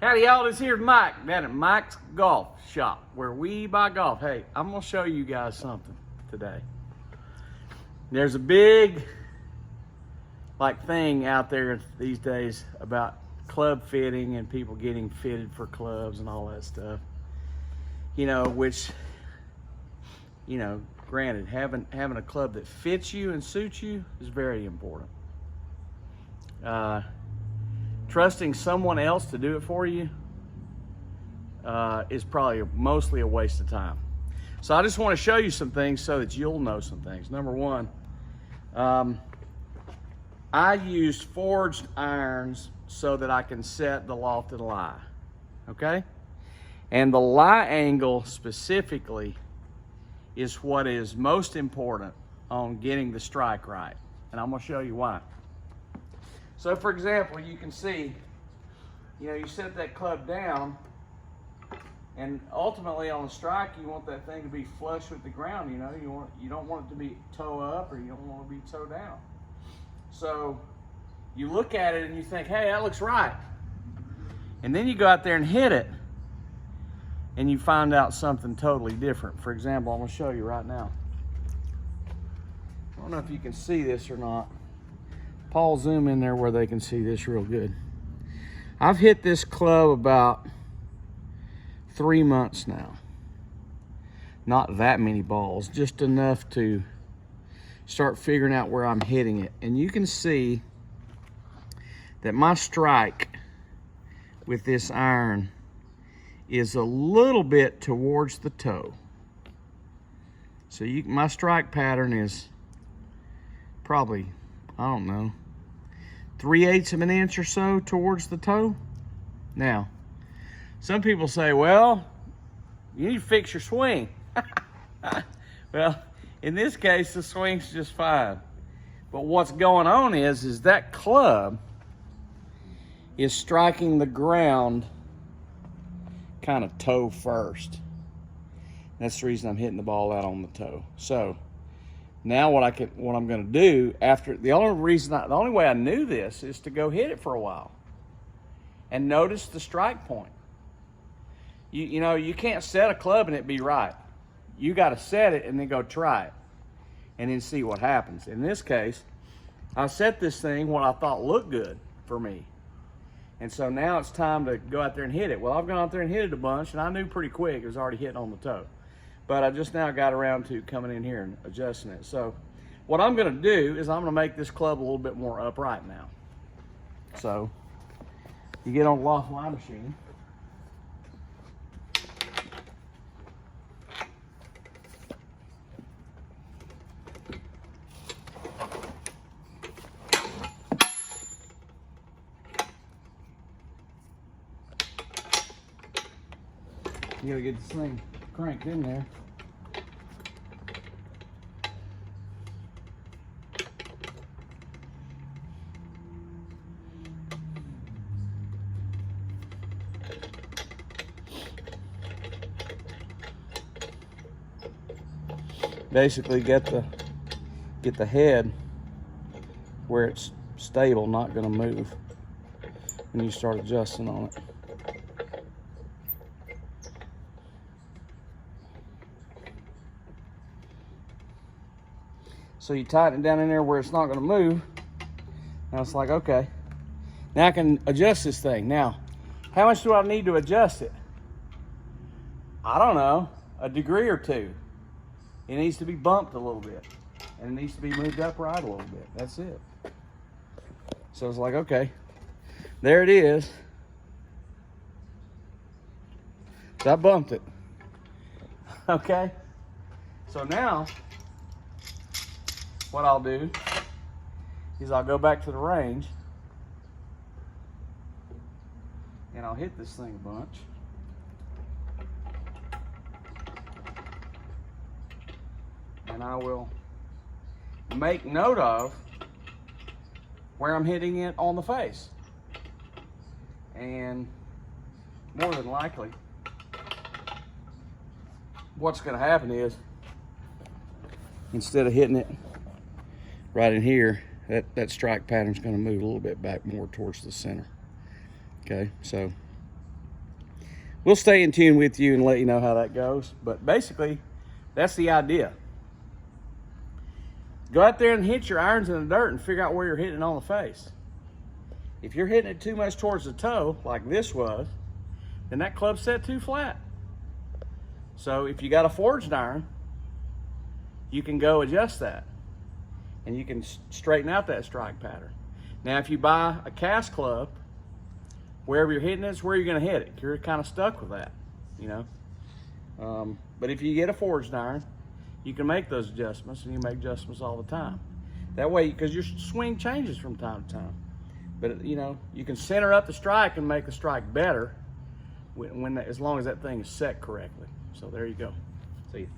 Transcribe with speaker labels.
Speaker 1: Howdy y'all, this here's Mike down at Mike's Golf Shop where we buy golf. Hey, I'm gonna show you guys something today. There's a big thing out there these days about club fitting and people getting fitted for clubs and all that stuff. You know, which, you know, granted, having a club that fits you and suits you is very important. Trusting someone else to do it for you is probably mostly a waste of time. So I just want to show you some things so that you'll know some things. Number one, I used forged irons so that I can set the lofted lie, okay? And the lie angle specifically is what is most important on getting the strike right. And I'm gonna show you why. So for example, you can see, you know, you set that club down and ultimately on a strike, you want that thing to be flush with the ground, you know, you don't want it to be toe up or you don't want it to be toe down. So you look at it and you think, hey, that looks right. And then you go out there and hit it and you find out something totally different. For example, I'm gonna show you right now. I don't know if you can see this or not. Paul, zoom in there where they can see this real good. I've hit this club about 3 months now. Not that many balls, just enough to start figuring out where I'm hitting it. And you can see that my strike with this iron is a little bit towards the toe. So my strike pattern is probably, I don't know, 3/8 of an inch or so towards the toe. Now, some people say, well, you need to fix your swing. Well, in this case, the swing's just fine. But what's going on is that club is striking the ground kind of toe first. That's the reason I'm hitting the ball out on the toe. So now what I'm going to do after, the only way I knew this is to go hit it for a while and notice the strike point. You know, you can't set a club and it be right. You got to set it and then go try it and then see what happens. In this case, I set this thing what I thought looked good for me. And so now it's time to go out there and hit it. Well, I've gone out there and hit it a bunch and I knew pretty quick it was already hitting on the toe. But I just now got around to coming in here and adjusting it. So what I'm gonna do is I'm gonna make this club a little bit more upright now. So you get on the loft lie machine. You gotta get this thing cranked in there. Basically get the head where it's stable, not gonna move when you start adjusting on it. So you tighten it down in there where it's not gonna move. Now it's like, okay, now I can adjust this thing. Now, how much do I need to adjust it? I don't know, a degree or two. It needs to be bumped a little bit and it needs to be moved upright a little bit. That's it. So it's like, okay, there it is. So I bumped it. Okay, so now what I'll do is I'll go back to the range and I'll hit this thing a bunch. And I will make note of where I'm hitting it on the face. And more than likely, what's gonna happen is, instead of hitting it right in here, that strike pattern's gonna move a little bit back more towards the center. Okay, so we'll stay in tune with you and let you know how that goes. But basically, that's the idea. Go out there and hit your irons in the dirt and figure out where you're hitting it on the face. If you're hitting it too much towards the toe, like this was, then that club's set too flat. So if you got a forged iron, you can go adjust that. And you can straighten out that strike pattern. Now, if you buy a cast club, wherever you're hitting it is where you're going to hit it. You're kind of stuck with that, you know. But if you get a forged iron, you can make those adjustments, and you make adjustments all the time. That way, because your swing changes from time to time. But, you know, you can center up the strike and make the strike better as long as that thing is set correctly. So there you go. See you.